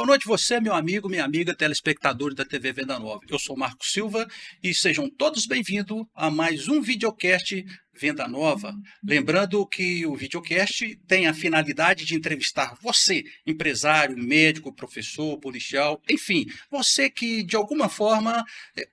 Boa noite você, meu amigo, minha amiga, telespectadores da TV Venda Nova. Eu sou Marcos Silva e sejam todos bem-vindos a mais um videocast Venda Nova. Lembrando que o videocast tem a finalidade de entrevistar você, empresário, médico, professor, policial, enfim, você que de alguma forma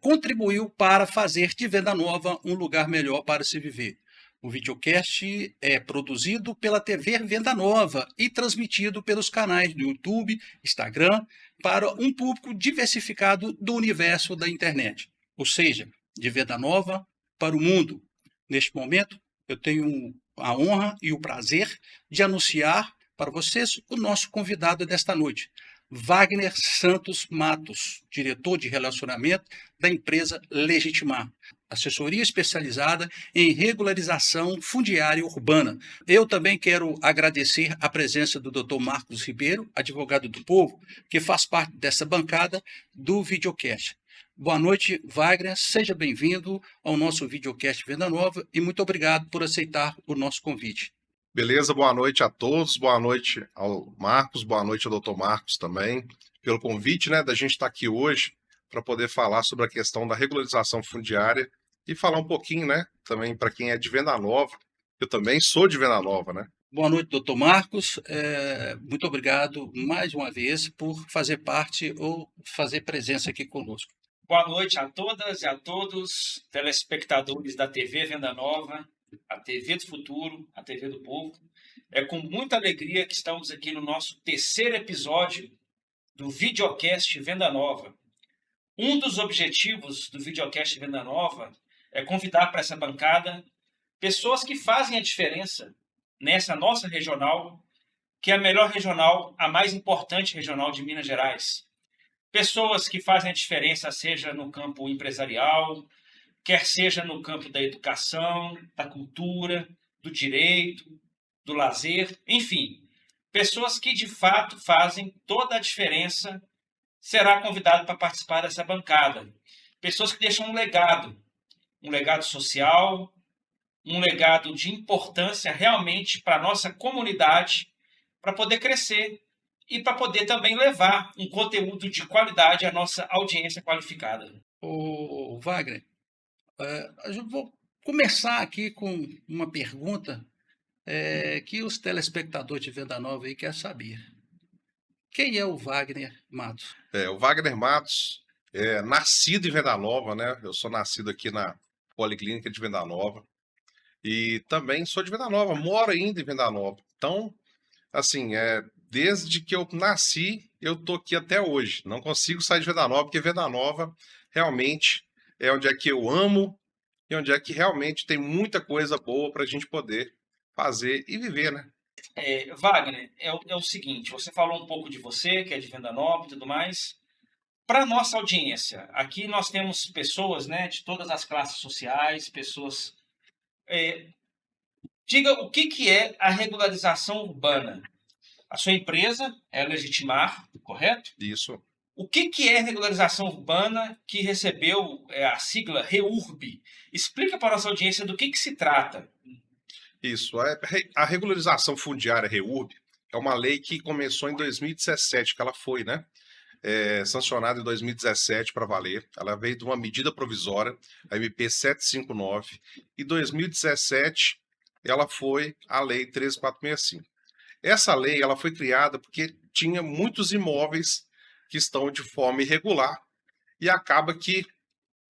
contribuiu para fazer de Venda Nova um lugar melhor para se viver. O videocast é produzido pela TV Venda Nova e transmitido pelos canais do YouTube, Instagram, para um público diversificado do universo da internet, ou seja, de Venda Nova para o mundo. Neste momento, eu tenho a honra e o prazer de anunciar para vocês o nosso convidado desta noite, Wagner Santos Matos, diretor de relacionamento da empresa Legitimar, assessoria especializada em regularização fundiária urbana. Eu também quero agradecer a presença do Dr. Marcos Ribeiro, advogado do povo, que faz parte dessa bancada do videocast. Boa noite, Wagner, seja bem-vindo ao nosso videocast Venda Nova e muito obrigado por aceitar o nosso convite. Beleza, boa noite a todos, boa noite ao Marcos, boa noite ao Dr. Marcos também, pelo convite, da gente estar aqui hoje para poder falar sobre a questão da regularização fundiária e falar um pouquinho, também para quem é de Venda Nova. Eu também sou de Venda Nova, Boa noite, doutor Marcos. Muito obrigado mais uma vez por fazer parte ou fazer presença aqui conosco. Boa noite a todas e a todos, telespectadores da TV Venda Nova, a TV do Futuro, a TV do Povo. É com muita alegria que estamos aqui no nosso terceiro episódio do videocast Venda Nova. Um dos objetivos do videocast Venda Nova é convidar para essa bancada pessoas que fazem a diferença nessa nossa regional, que é a melhor regional, a mais importante regional de Minas Gerais. Pessoas que fazem a diferença, seja no campo empresarial, quer seja no campo da educação, da cultura, do direito, do lazer, enfim, pessoas que de fato fazem toda a diferença, será convidado para participar dessa bancada. Pessoas que deixam um legado social, um legado de importância realmente para a nossa comunidade, para poder crescer e para poder também levar um conteúdo de qualidade à nossa audiência qualificada. Ô, Wagner, eu vou começar aqui com uma pergunta que os telespectadores de Venda Nova aí querem saber. Quem é o Wagner Matos? O Wagner Matos é nascido em Venda Nova, Eu sou nascido aqui na Policlínica de Venda Nova e também sou de Venda Nova, moro ainda em Venda Nova. Então, assim, desde que eu nasci, eu tô aqui até hoje. Não consigo sair de Venda Nova, porque Venda Nova realmente é onde é que eu amo e onde é que realmente tem muita coisa boa para a gente poder fazer e viver, Wagner, é o seguinte, você falou um pouco de você, que é de Venda Nova e tudo mais. Para nossa audiência, aqui nós temos pessoas, de todas as classes sociais, pessoas... diga o que é a regularização urbana. A sua empresa é a Legitimar, correto? Isso. O que é regularização urbana que recebeu a sigla REURB? Explica para a nossa audiência do que se trata. Isso. A regularização fundiária REURB é uma lei que começou em 2017, que ela foi, sancionada em 2017 para valer. Ela veio de uma medida provisória, a MP 759, e em 2017 ela foi a Lei 13465. Essa lei ela foi criada porque tinha muitos imóveis que estão de forma irregular e acaba que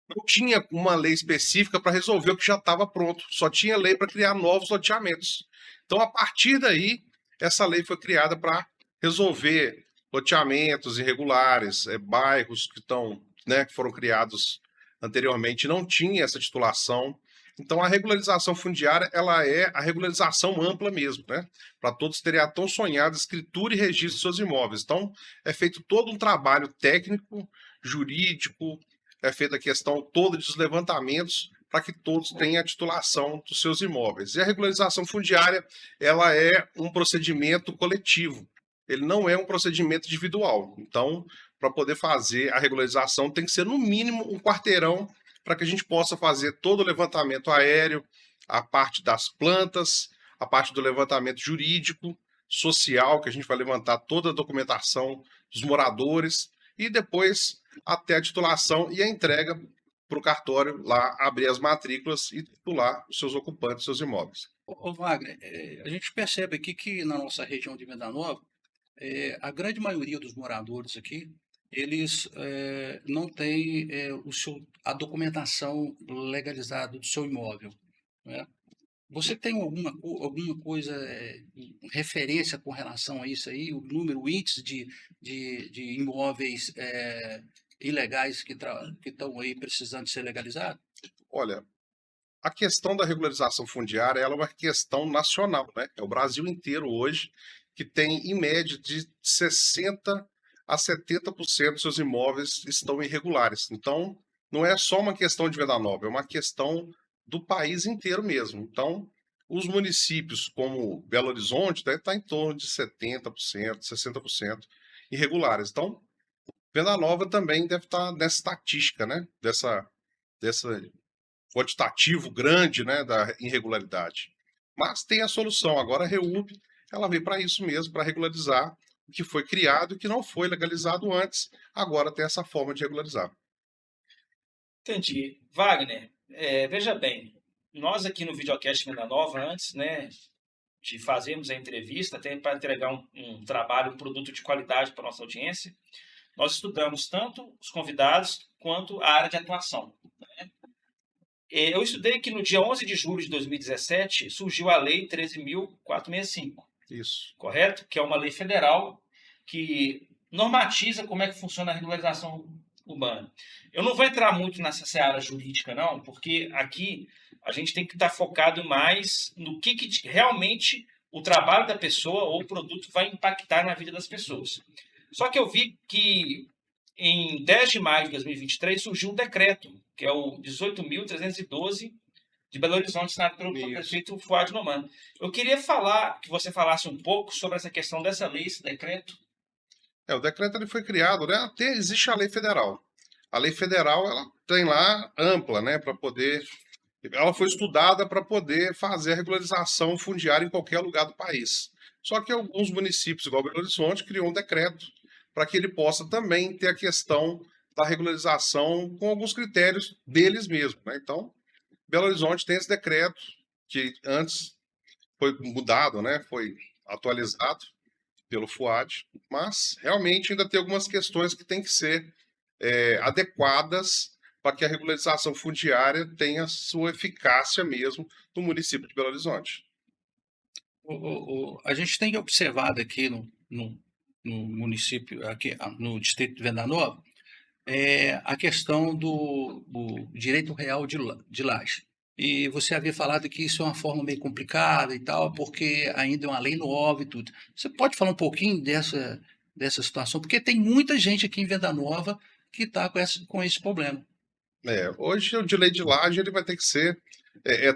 não tinha uma lei específica para resolver o que já estava pronto, só tinha lei para criar novos loteamentos. Então, a partir daí, essa lei foi criada para resolver loteamentos irregulares, bairros que estão, que foram criados anteriormente, não tinha essa titulação. Então, a regularização fundiária ela é a regularização ampla mesmo, para todos terem a tão sonhada escritura e registro de seus imóveis. Então, é feito todo um trabalho técnico, jurídico, é feita a questão toda dos levantamentos para que todos tenham a titulação dos seus imóveis. E a regularização fundiária ela é um procedimento coletivo, ele não é um procedimento individual. Então, para poder fazer a regularização, tem que ser no mínimo um quarteirão para que a gente possa fazer todo o levantamento aéreo, a parte das plantas, a parte do levantamento jurídico, social, que a gente vai levantar toda a documentação dos moradores e depois até a titulação e a entrega para o cartório lá abrir as matrículas e titular os seus ocupantes, seus imóveis. Ô, Wagner, a gente percebe aqui que na nossa região de Venda Nova, a grande maioria dos moradores aqui, eles não têm a documentação legalizada do seu imóvel, né? Você tem alguma coisa, referência com relação a isso aí, o número, o índice de imóveis ilegais que estão aí precisando ser legalizados? Olha, a questão da regularização fundiária ela é uma questão nacional, né? É o Brasil inteiro hoje que tem, em média, de 60% a 70% dos seus imóveis estão irregulares. Então, não é só uma questão de Venda Nova, é uma questão do país inteiro mesmo. Então, os municípios como Belo Horizonte deve estar em torno de 70%, 60% irregulares. Então, Venda Nova também deve estar nessa estatística, né? Dessa quantitativo grande, né, da irregularidade. Mas tem a solução. Agora a REURB, ela veio para isso mesmo, para regularizar o que foi criado e o que não foi legalizado antes. Agora tem essa forma de regularizar. Entendi. Wagner, veja bem, nós aqui no Videocast Venda Nova, antes, né, de fazermos a entrevista, até para entregar um trabalho, um produto de qualidade para a nossa audiência, nós estudamos tanto os convidados quanto a área de atuação, né? Eu estudei que no dia 11 de julho de 2017 surgiu a Lei 13.465. Isso. Correto? Que é uma lei federal que normatiza como é que funciona a regularização urbana. Eu não vou entrar muito nessa seara jurídica, não, porque aqui a gente tem que estar focado mais no que realmente o trabalho da pessoa ou o produto vai impactar na vida das pessoas. Só que eu vi que em 10 de maio de 2023 surgiu um decreto, que é o 18.312 de Belo Horizonte, assinado pelo prefeito Fuad Noman. Eu queria que você falasse um pouco sobre essa questão dessa lei, esse decreto. O decreto ele foi criado, né? Até existe a lei federal. A lei federal ela tem lá ampla, né, para poder. Ela foi estudada para poder fazer a regularização fundiária em qualquer lugar do país. Só que alguns municípios, igual Belo Horizonte, criou um decreto para que ele possa também ter a questão da regularização com alguns critérios deles mesmos, né? Então, Belo Horizonte tem esse decreto que antes foi mudado, né? Foi atualizado pelo FUAD, mas realmente ainda tem algumas questões que têm que ser adequadas para que a regularização fundiária tenha sua eficácia mesmo no município de Belo Horizonte. A gente tem observado aqui no município, aqui no distrito de Venda Nova, a questão do direito real de laje. E você havia falado que isso é uma forma meio complicada e tal, porque ainda é uma lei nova e tudo. Você pode falar um pouquinho dessa situação? Porque tem muita gente aqui em Venda Nova que está com esse problema. Hoje o direito de laje ele vai ter que ser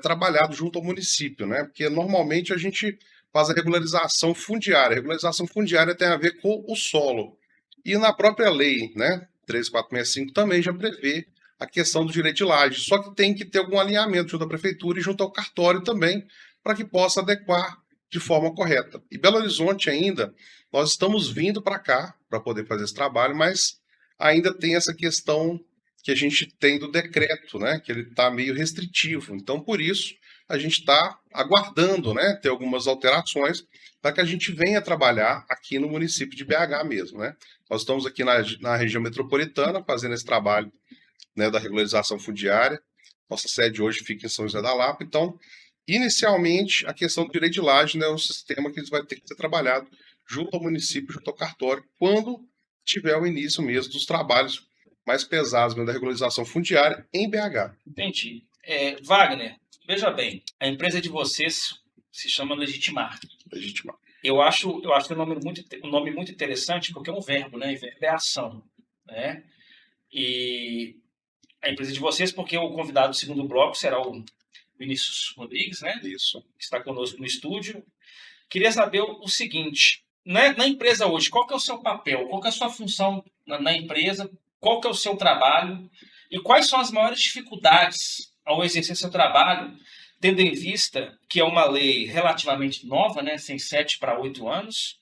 trabalhado junto ao município, né? Porque normalmente a gente faz a regularização fundiária. A regularização fundiária tem a ver com o solo. E na própria lei, né, 13465 também já prevê a questão do direito de laje. Só que tem que ter algum alinhamento junto à prefeitura e junto ao cartório também, para que possa adequar de forma correta. E Belo Horizonte ainda, nós estamos vindo para cá para poder fazer esse trabalho, mas ainda tem essa questão que a gente tem do decreto, né, que ele está meio restritivo. Então, por isso, a gente está aguardando, né, ter algumas alterações para que a gente venha trabalhar aqui no município de BH mesmo, né? Nós estamos aqui na região metropolitana fazendo esse trabalho, né, da regularização fundiária. Nossa sede hoje fica em São José da Lapa. Então, inicialmente, a questão do direito de laje, né, é um sistema que vai ter que ser trabalhado junto ao município, junto ao cartório, quando tiver o início mesmo dos trabalhos mais pesados mesmo da regularização fundiária em BH. Entendi. Wagner, veja bem, a empresa de vocês se chama Legitimar. Legitimar. Eu acho um nome muito interessante porque é um verbo, né? E verbo é ação, né? E a empresa de vocês, porque o convidado do segundo bloco será o Vinícius Rodrigues, né? Isso. Que está conosco no estúdio. Queria saber o seguinte, na empresa hoje, qual que é o seu papel? Qual que é a sua função na empresa? Qual que é o seu trabalho? E quais são as maiores dificuldades ao exercer seu trabalho tendo em vista que é uma lei relativamente nova, né, tem 7 para 8 anos,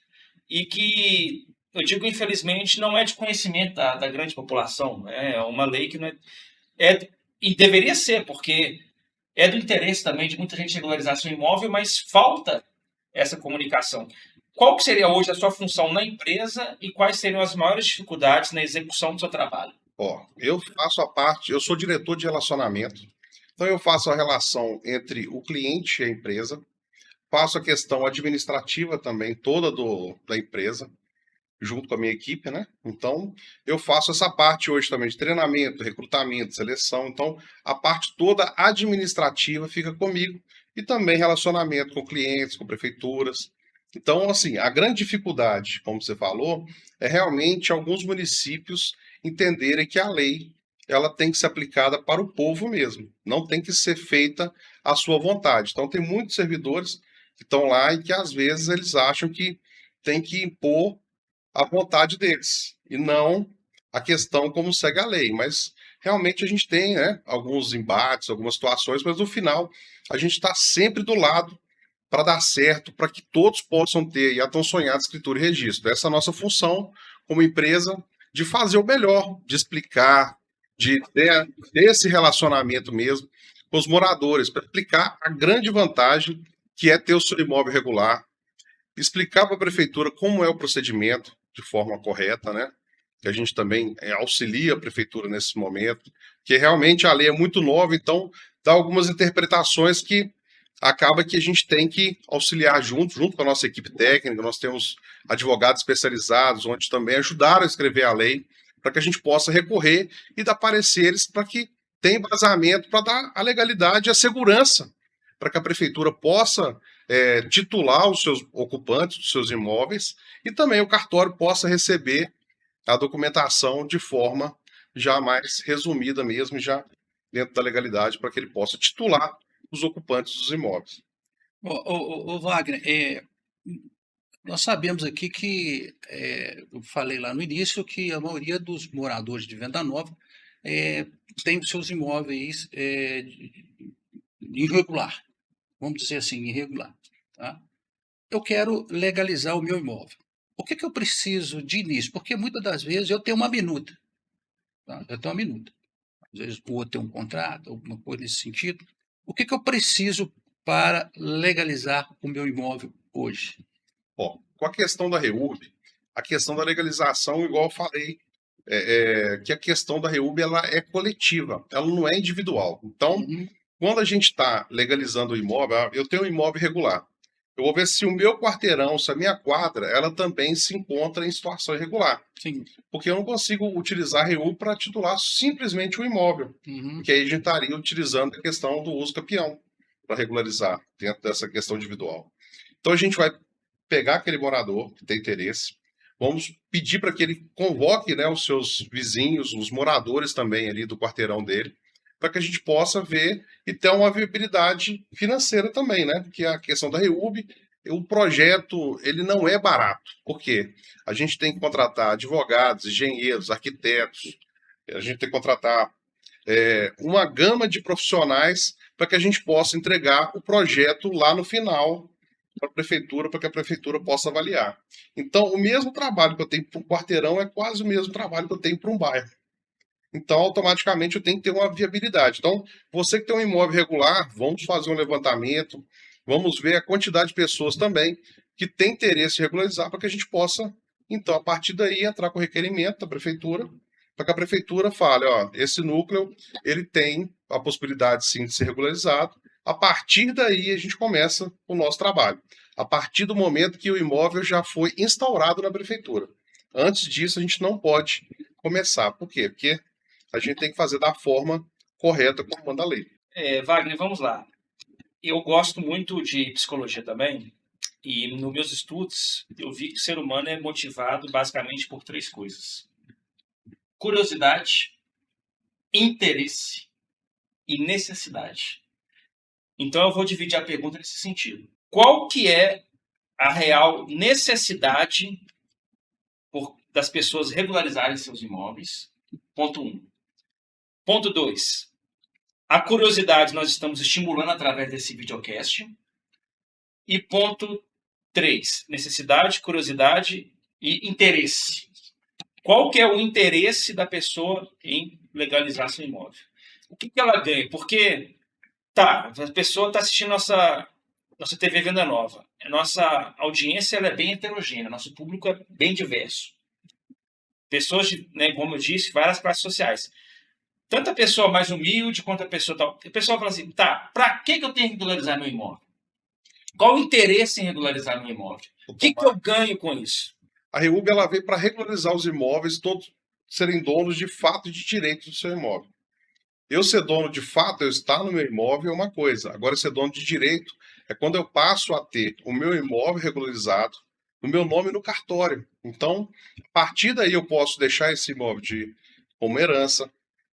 e que, eu digo infelizmente, não é de conhecimento da grande população. Né? É uma lei que não e deveria ser, porque é do interesse também de muita gente regularizar seu imóvel, mas falta essa comunicação. Qual que seria hoje a sua função na empresa e quais seriam as maiores dificuldades na execução do seu trabalho? Ó, eu faço a parte, eu sou diretor de relacionamento, então eu faço a relação entre o cliente e a empresa, faço a questão administrativa também, toda da empresa, junto com a minha equipe, né? Então, eu faço essa parte hoje também de treinamento, recrutamento, seleção. Então, a parte toda administrativa fica comigo e também relacionamento com clientes, com prefeituras. Então, assim, a grande dificuldade, como você falou, é realmente alguns municípios entenderem que a lei ela tem que ser aplicada para o povo mesmo, não tem que ser feita à sua vontade. Então, tem muitos servidores que estão lá e que às vezes eles acham que tem que impor a vontade deles e não a questão como segue a lei. Mas realmente a gente tem, né, alguns embates, algumas situações, mas no final a gente está sempre do lado para dar certo, para que todos possam ter a tão sonhada escritura e registro. Essa é a nossa função como empresa, de fazer o melhor, de explicar, de ter esse relacionamento mesmo com os moradores, para explicar a grande vantagem que é ter o seu imóvel regular, explicar para a prefeitura como é o procedimento de forma correta, né? Que a gente também auxilia a prefeitura nesse momento, que realmente a lei é muito nova, então dá algumas interpretações que acaba que a gente tem que auxiliar junto com a nossa equipe técnica. Nós temos advogados especializados, onde também ajudaram a escrever a lei, para que a gente possa recorrer e dar pareceres para que tenha embasamento para dar a legalidade e a segurança, para que a prefeitura possa titular os seus ocupantes dos seus imóveis e também o cartório possa receber a documentação de forma já mais resumida mesmo, já dentro da legalidade, para que ele possa titular os ocupantes dos imóveis. Ô, Wagner, nós sabemos aqui que, eu falei lá no início, que a maioria dos moradores de Venda Nova tem os seus imóveis irregular, vamos dizer assim, irregular. Tá? Eu quero legalizar o meu imóvel. O que eu preciso de início? Porque muitas das vezes eu tenho uma minuta. Tá? Eu tenho uma minuta. Às vezes o outro tem um contrato, alguma coisa nesse sentido. O que eu preciso para legalizar o meu imóvel hoje? Ó, com a questão da REURB, a questão da legalização, igual eu falei, que a questão da REURB ela é coletiva, ela não é individual. Então, quando a gente está legalizando o imóvel, eu tenho um imóvel irregular. Eu vou ver se o meu quarteirão, se a minha quadra, ela também se encontra em situação irregular. Sim. Porque eu não consigo utilizar a REURB para titular simplesmente o imóvel. Porque aí a gente estaria utilizando a questão do uso capião para regularizar dentro dessa questão individual. Então a gente vai pegar aquele morador que tem interesse, vamos pedir para que ele convoque, né, os seus vizinhos, os moradores também ali do quarteirão dele, para que a gente possa ver e ter uma viabilidade financeira também, né? Porque a questão da REURB, o projeto, ele não é barato. Por quê? A gente tem que contratar advogados, engenheiros, arquitetos, a gente tem que contratar uma gama de profissionais para que a gente possa entregar o projeto lá no final para a prefeitura, para que a prefeitura possa avaliar. Então, o mesmo trabalho que eu tenho para um quarteirão é quase o mesmo trabalho que eu tenho para um bairro. Então, automaticamente, eu tenho que ter uma viabilidade. Então, você que tem um imóvel regular, vamos fazer um levantamento, vamos ver a quantidade de pessoas também que tem interesse em regularizar, para que a gente possa, então, a partir daí, entrar com o requerimento da prefeitura, para que a prefeitura fale, ó, esse núcleo, ele tem a possibilidade, sim, de ser regularizado. A partir daí, a gente começa o nosso trabalho. A partir do momento que o imóvel já foi instaurado na prefeitura. Antes disso, a gente não pode começar. Por quê? Porque a gente tem que fazer da forma correta como manda a lei. Wagner, vamos lá. Eu gosto muito de psicologia também, e nos meus estudos eu vi que o ser humano é motivado basicamente por 3 coisas: curiosidade, interesse e necessidade. Então eu vou dividir a pergunta nesse sentido. Qual que é a real necessidade das pessoas regularizarem seus imóveis? Ponto 1. Ponto 2. A curiosidade nós estamos estimulando através desse videocast. E ponto 3, necessidade, curiosidade e interesse. Qual que é o interesse da pessoa em legalizar seu imóvel? O que ela ganha? Porque, a pessoa está assistindo nossa TV Venda Nova. A nossa audiência ela é bem heterogênea, nosso público é bem diverso. Pessoas, né, como eu disse, várias classes sociais. Tanto a pessoa mais humilde quanto a pessoa tal. O pessoal fala assim, para que eu tenho que regularizar meu imóvel? Qual o interesse em regularizar meu imóvel? O que eu ganho com isso? A REURB ela veio para regularizar os imóveis, todos serem donos de fato e de direito do seu imóvel. Eu ser dono de fato, eu estar no meu imóvel é uma coisa. Agora, ser dono de direito é quando eu passo a ter o meu imóvel regularizado no meu nome no cartório. Então, a partir daí eu posso deixar esse imóvel como herança,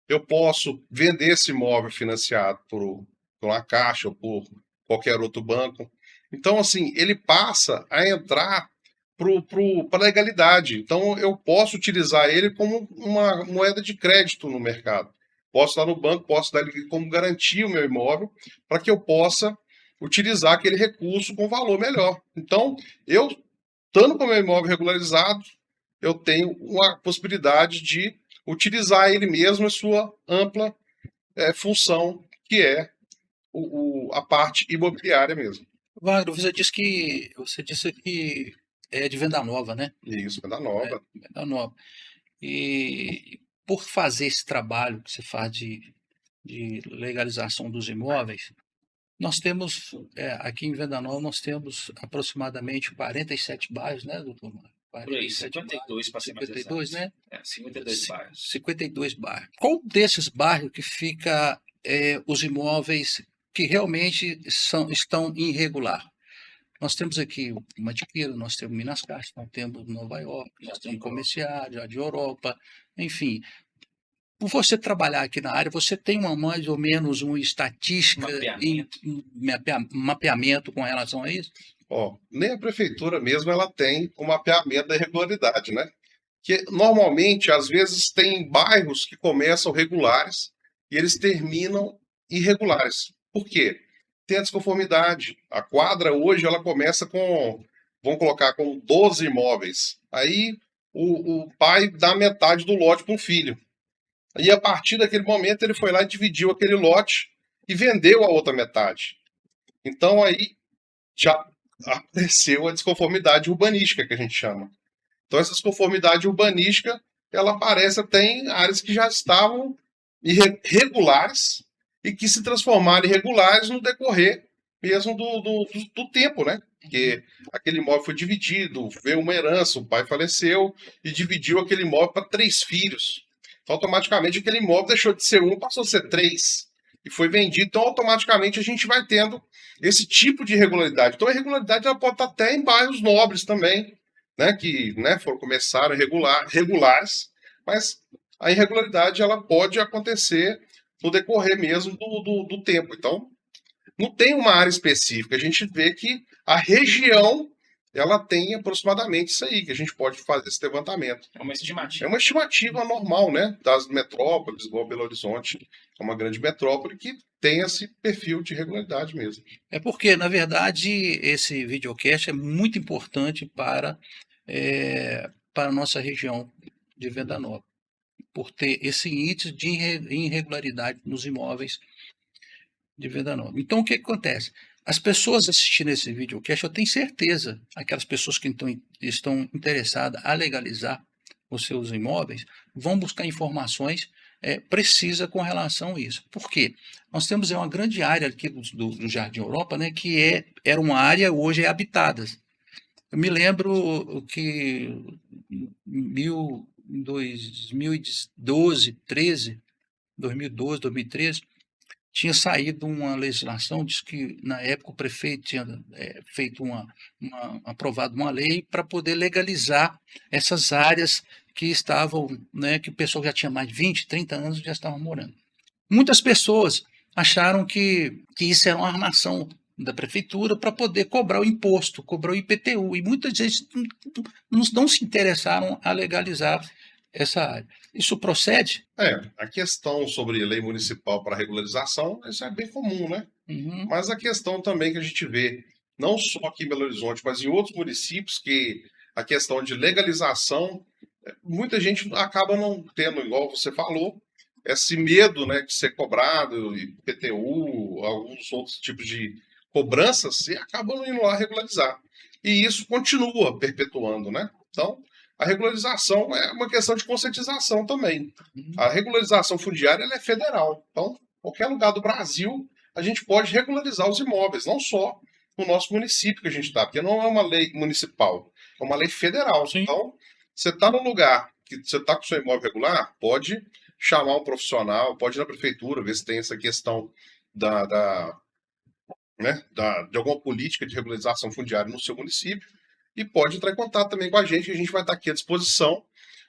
eu posso vender esse imóvel financiado por uma Caixa ou por qualquer outro banco. Então, assim, ele passa a entrar para a legalidade. Então, eu posso utilizar ele como uma moeda de crédito no mercado. Posso estar no banco, posso dar ele como garantia o meu imóvel para que eu possa utilizar aquele recurso com valor melhor. Então, eu, estando com o meu imóvel regularizado, eu tenho uma possibilidade de utilizar ele mesmo em sua ampla função, que é a parte imobiliária mesmo. Wagner, você disse que é de venda nova, né? Isso, venda nova. Venda nova. E por fazer esse trabalho que você faz de legalização dos imóveis, nós temos, aqui em Venda Nova, nós temos aproximadamente 47 bairros, né, doutor Mário? Por aí, 52 para ser mais 52, exato. né? 52 bairros. 52 bairros. Qual desses bairros que fica os imóveis que realmente estão irregular? Nós temos aqui o Mantiqueira, nós temos Minas Castro, nós temos Nova York, nós temos Comerciário, Jardim Europa, enfim. Por você trabalhar aqui na área, você tem mais ou menos uma estatística, mapeamento com relação a isso? Nem a prefeitura mesmo ela tem um mapeamento da irregularidade, né? Que normalmente, às vezes, tem bairros que começam regulares e eles terminam irregulares. Por quê? Tem a desconformidade. A quadra hoje ela começa vamos colocar com 12 imóveis. Aí o pai dá metade do lote para um filho. E a partir daquele momento ele foi lá e dividiu aquele lote e vendeu a outra metade. Então aí já apareceu a desconformidade urbanística que a gente chama. Então essa desconformidade urbanística ela aparece até em áreas que já estavam irregulares e que se transformaram em regulares no decorrer mesmo do tempo, né? Porque aquele imóvel foi dividido, veio uma herança, o pai faleceu e dividiu aquele imóvel para 3 filhos. Então, automaticamente, aquele imóvel deixou de ser 1, passou a ser 3 e foi vendido. Então, automaticamente, a gente vai tendo esse tipo de irregularidade. Então, a irregularidade ela pode estar até em bairros nobres também, né? Que começaram regulares, mas a irregularidade ela pode acontecer no decorrer mesmo do tempo. Então, não tem uma área específica. A gente vê que a região ela tem aproximadamente isso aí, que a gente pode fazer esse levantamento. É uma estimativa. É uma estimativa normal, né? Das metrópoles, igual Belo Horizonte, é uma grande metrópole que tem esse perfil de regularidade mesmo. É porque, na verdade, esse videocast é muito importante para a nossa região de Venda Nova, por ter esse índice de irregularidade nos imóveis de Venda Nova. Então, o que acontece? As pessoas assistindo esse videocast, eu tenho certeza, aquelas pessoas que estão interessadas a legalizar os seus imóveis, vão buscar informações precisas com relação a isso. Por quê? Nós temos uma grande área aqui do Jardim Europa, né, que era uma área, hoje é habitada. Eu me lembro que em 2012, 2013, tinha saído uma legislação, diz que na época o prefeito tinha feito aprovado uma lei para poder legalizar essas áreas que estavam, né, que o pessoal já tinha mais de 20, 30 anos e já estavam morando. Muitas pessoas acharam que isso era uma armação da prefeitura para poder cobrar o imposto, cobrar o IPTU, e muitas vezes não se interessaram a legalizar essa área. Isso procede? A questão sobre lei municipal para regularização, isso é bem comum, né? Uhum. Mas a questão também que a gente vê, não só aqui em Belo Horizonte, mas em outros municípios, que a questão de legalização, muita gente acaba não tendo, igual você falou, esse medo, né, de ser cobrado, IPTU, alguns outros tipos de cobranças, e acabam não indo lá regularizar. E isso continua perpetuando, né? Então, a regularização é uma questão de conscientização também. Uhum. A regularização fundiária ela é federal. Então, qualquer lugar do Brasil, a gente pode regularizar os imóveis, não só no nosso município que a gente está, porque não é uma lei municipal, é uma lei federal. Sim. Então, você está num lugar que você está com seu imóvel regular, pode chamar um profissional, pode ir na prefeitura, ver se tem essa questão de alguma política de regularização fundiária no seu município, e pode entrar em contato também com a gente, que a gente vai estar aqui à disposição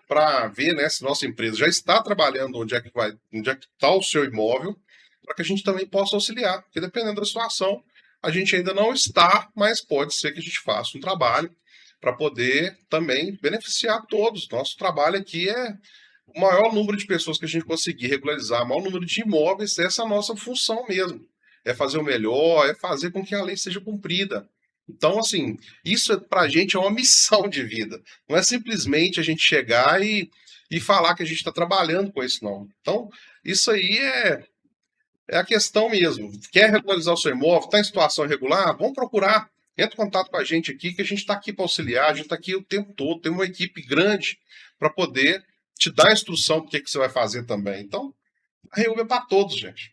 para ver, né, se nossa empresa já está trabalhando onde é que está o seu imóvel, para que a gente também possa auxiliar, porque dependendo da situação, a gente ainda não está, mas pode ser que a gente faça um trabalho para poder também beneficiar todos. Nosso trabalho aqui é o maior número de pessoas que a gente conseguir regularizar, o maior número de imóveis, essa é a nossa função mesmo. É fazer o melhor, é fazer com que a lei seja cumprida. Então, assim, isso para a gente é uma missão de vida. Não é simplesmente a gente chegar e falar que a gente está trabalhando com isso, não. Então, isso aí é a questão mesmo. Quer regularizar o seu imóvel, está em situação irregular? Vamos procurar. Entra em contato com a gente aqui, que a gente está aqui para auxiliar, a gente está aqui o tempo todo, tem uma equipe grande para poder te dar a instrução do que você vai fazer também. Então, a REUB é para todos, gente.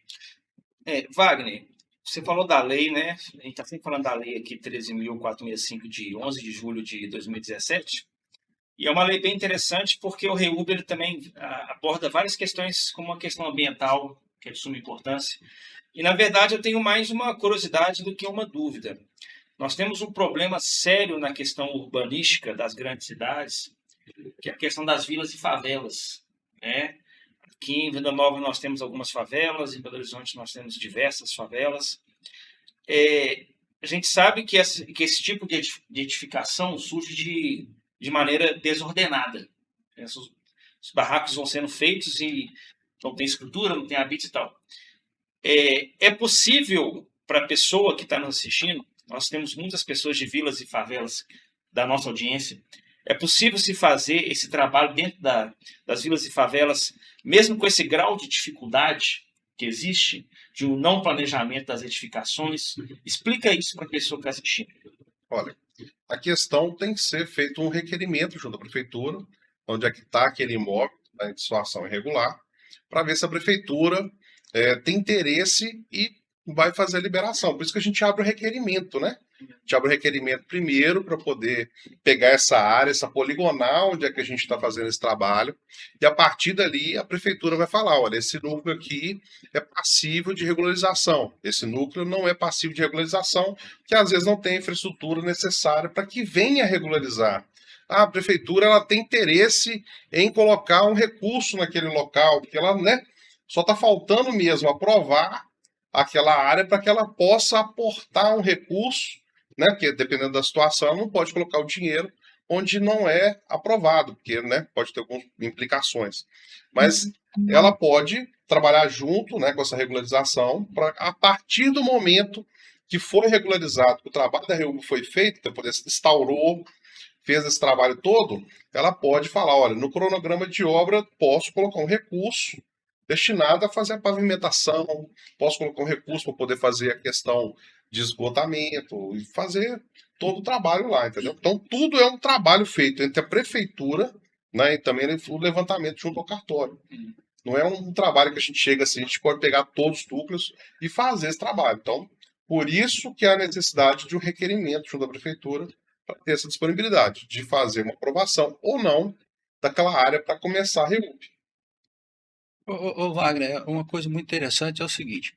Wagner, você falou da lei, né? A gente está sempre falando da lei aqui 13.465 de 11 de julho de 2017. E é uma lei bem interessante porque o REUB ele também aborda várias questões, como a questão ambiental, que é de suma importância. E, na verdade, eu tenho mais uma curiosidade do que uma dúvida. Nós temos um problema sério na questão urbanística das grandes cidades, que é a questão das vilas e favelas, né? Aqui em Venda Nova nós temos algumas favelas, em Belo Horizonte nós temos diversas favelas. A gente sabe que esse tipo de edificação surge de maneira desordenada. Os barracos vão sendo feitos e não tem estrutura, não tem habite e tal. É possível para a pessoa que está nos assistindo, nós temos muitas pessoas de vilas e favelas da nossa audiência, é possível se fazer esse trabalho dentro das vilas e favelas, mesmo com esse grau de dificuldade que existe, de um não planejamento das edificações? Explica isso para a pessoa que está assistindo. Olha, a questão tem que ser feito um requerimento junto à prefeitura, onde é que está aquele imóvel em situação irregular, para ver se a prefeitura tem interesse e vai fazer a liberação. Por isso que a gente abre o requerimento, né? A gente abre o requerimento primeiro para poder pegar essa área, essa poligonal, onde é que a gente está fazendo esse trabalho, e a partir dali a prefeitura vai falar, olha, esse núcleo aqui é passível de regularização, esse núcleo não é passível de regularização, que às vezes não tem a infraestrutura necessária para que venha regularizar. A prefeitura ela tem interesse em colocar um recurso naquele local, porque ela, né, só está faltando mesmo aprovar aquela área para que ela possa aportar um recurso, né? Porque dependendo da situação, ela não pode colocar o dinheiro onde não é aprovado, porque, né, pode ter algumas implicações. Mas ela pode trabalhar junto, né, com essa regularização, para a partir do momento que foi regularizado, que o trabalho da REUB foi feito, depois instaurou, fez esse trabalho todo, ela pode falar, olha, no cronograma de obra posso colocar um recurso destinado a fazer a pavimentação, posso colocar um recurso para poder fazer a questão de esgotamento e fazer todo o trabalho lá, entendeu? Então, tudo é um trabalho feito entre a prefeitura, né, e também o levantamento junto ao cartório. Não é um trabalho que a gente chega assim, a gente pode pegar todos os núcleos e fazer esse trabalho. Então, por isso que há a necessidade de um requerimento junto à prefeitura para ter essa disponibilidade de fazer uma aprovação ou não daquela área para começar a REUB. Ô, Wagner, uma coisa muito interessante é o seguinte,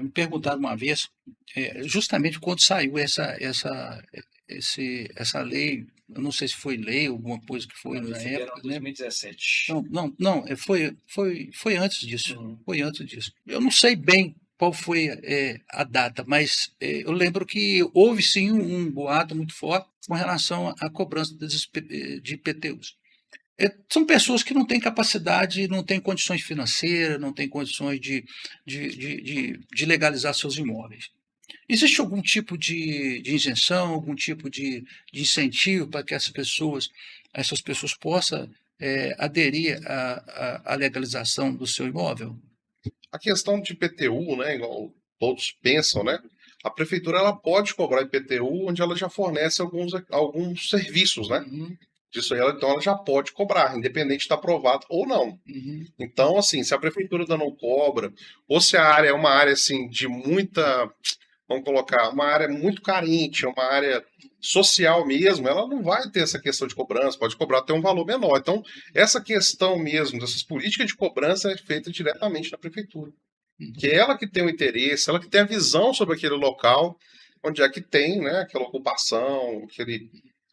me perguntaram uma vez, justamente quando saiu essa lei, eu não sei se foi lei, alguma coisa que foi na época, né? 2017. Não, foi antes disso, Uhum. foi antes disso. Eu não sei bem qual foi a data, mas eu lembro que houve sim um boato muito forte com relação à cobrança de IPTUs. São pessoas que não têm capacidade, não têm condições financeiras, não têm condições de legalizar seus imóveis. Existe algum tipo de isenção, algum tipo de incentivo para que essas pessoas possam aderir à legalização do seu imóvel? A questão de IPTU, né, igual todos pensam, né? A prefeitura ela pode cobrar IPTU onde ela já fornece alguns serviços, né? Uhum, Disso aí, então ela já pode cobrar, independente de estar aprovado ou não. uhum, Então, assim, se a prefeitura ainda não cobra, ou se a área é uma área assim de muita, vamos colocar, uma área muito carente, uma área social mesmo, ela não vai ter essa questão de cobrança, pode cobrar até um valor menor. Então, essa questão mesmo, dessas políticas de cobrança é feita diretamente na prefeitura. Que é ela que tem o interesse, ela que tem a visão sobre aquele local, onde é que tem, né, aquela ocupação,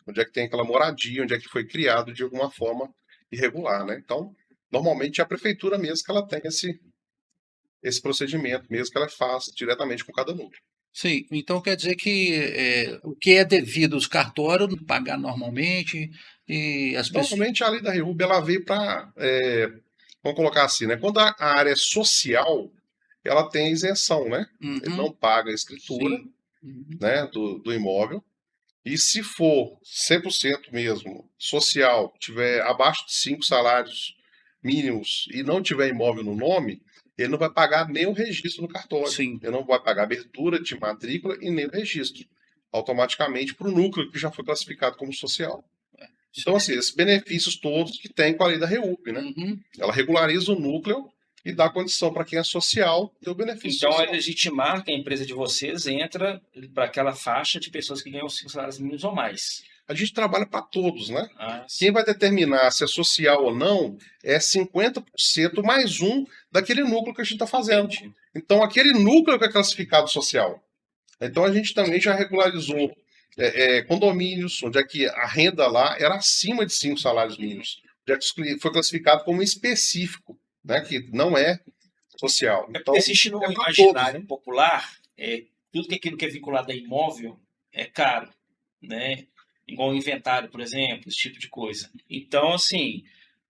onde é que tem aquela moradia, onde é que foi criado de alguma forma irregular, né? Então, normalmente é a prefeitura mesmo que ela tem esse procedimento mesmo que ela faz diretamente com cada núcleo. sim, então quer dizer que o que é devido aos cartórios pagar normalmente e as pessoas. Normalmente a lei da REUB ela veio para, vamos colocar assim, né? Quando a área é social, ela tem isenção, né? Ele Uhum, não paga a escritura, sim. Uhum, né, do imóvel. E se for 100% mesmo social, tiver abaixo de 5 salários mínimos e não tiver imóvel no nome, ele não vai pagar nem o registro no cartório. sim. Ele não vai pagar abertura de matrícula e nem o registro. Automaticamente para o núcleo que já foi classificado como social. Então, assim, esses benefícios todos que tem com a lei da REUP, né? Uhum, Ela regulariza o núcleo e dá condição para quem é social ter o benefício Então, é social. legitimar que a empresa de vocês entra para aquela faixa de pessoas que ganham 5 salários mínimos ou mais. A gente trabalha para todos, né? Ah, Quem vai determinar se é social ou não é 50% mais um daquele núcleo que a gente está fazendo. entendi. Então, aquele núcleo que é classificado social. Então, a gente também já regularizou condomínios, onde é que a renda lá era acima de 5 salários mínimos. Onde é que foi classificado como específico, né? Que não é social. É Então, porque existe no é para todos, imaginário né? popular, tudo que aquilo que é vinculado a imóvel é caro, né? Igual o inventário, por exemplo, esse tipo de coisa. Então, assim,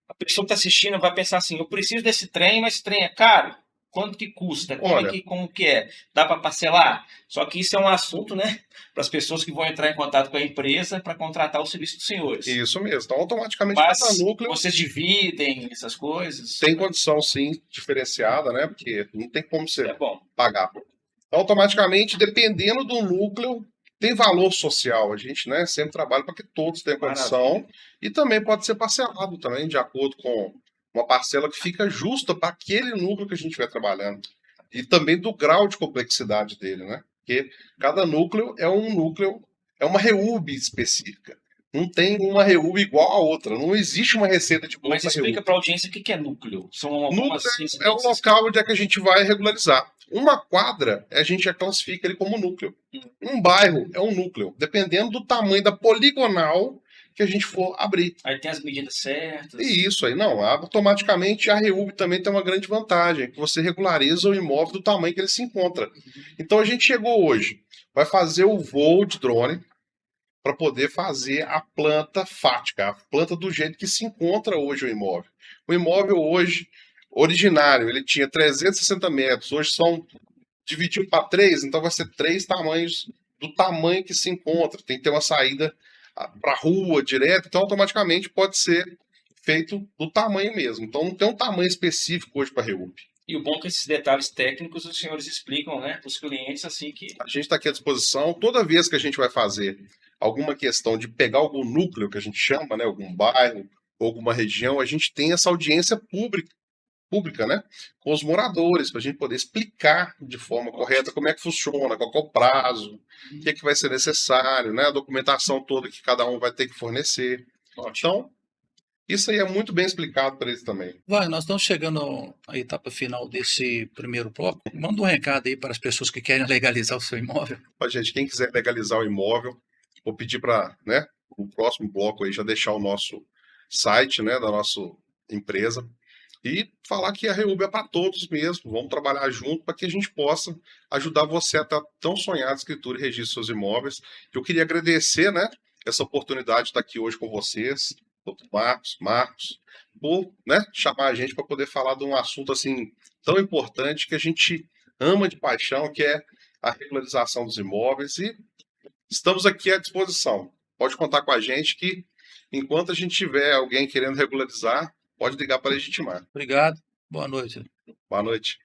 a pessoa que está assistindo vai pensar assim: eu preciso desse trem, mas esse trem é caro. Quanto que custa? Olha, Como que é? Dá para parcelar? Só que isso é um assunto, né, para as pessoas que vão entrar em contato com a empresa para contratar o serviço dos senhores. isso mesmo. Então, automaticamente, cada Mas núcleo vocês dividem essas coisas? tem condição, sim, diferenciada, né? Porque não tem como Isso você é bom. pagar. Então, automaticamente, dependendo do núcleo, tem valor social. A gente, né, sempre trabalha para que todos tenham condição Maravilha. e também pode ser parcelado também, de acordo com uma parcela que fica justa para aquele núcleo que a gente estiver trabalhando. E também do grau de complexidade dele, né? Porque cada núcleo, é uma REUB específica. Não tem uma REUB igual a outra. Não existe uma receita de bolo Mas para explica REUB. para a audiência o que é núcleo. São algumas Núcleo é o residências. local onde é que a gente vai regularizar. Uma quadra, a gente já classifica ele como núcleo. Um bairro é um núcleo, dependendo do tamanho da poligonal que a gente for abrir. Aí tem as medidas certas. E isso aí, não, automaticamente a REUB também tem uma grande vantagem, que você regulariza o imóvel do tamanho que ele se encontra. Então a gente chegou hoje, vai fazer o voo de drone para poder fazer a planta fática, a planta do jeito que se encontra hoje o imóvel. O imóvel hoje, originário, ele tinha 360 metros, hoje dividiu para três, então vai ser três tamanhos do tamanho que se encontra. Tem que ter uma saída para a rua direto, então automaticamente pode ser feito do tamanho mesmo. Então não tem um tamanho específico hoje para a REUP. E o bom é que esses detalhes técnicos os senhores explicam, né, para os clientes, assim que. A gente está aqui à disposição. Toda vez que a gente vai fazer alguma questão de pegar algum núcleo que a gente chama, né, algum bairro ou alguma região, a gente tem essa audiência pública, né, com os moradores, para a gente poder explicar de forma correta como é que funciona, qual é o prazo, o que é que vai ser necessário, né, a documentação toda que cada um vai ter que fornecer. Então, isso aí é muito bem explicado para eles também. Vai, nós estamos chegando à etapa final desse primeiro bloco. Manda um recado aí para as pessoas que querem legalizar o seu imóvel. Ó, gente, quem quiser legalizar o imóvel, vou pedir para, né, o próximo bloco aí já deixar o nosso site, né, da nossa empresa e falar que a REUB é para todos mesmo. Vamos trabalhar junto para que a gente possa ajudar você a ter tão sonhada escritura e registro dos seus imóveis. Eu queria agradecer, né, essa oportunidade de estar aqui hoje com vocês. doutor Marcos, por, né, chamar a gente para poder falar de um assunto assim tão importante que a gente ama de paixão, que é a regularização dos imóveis, e estamos aqui à disposição. Pode contar com a gente que, enquanto a gente tiver alguém querendo regularizar, pode ligar para legitimar. Obrigado. Boa noite. Boa noite.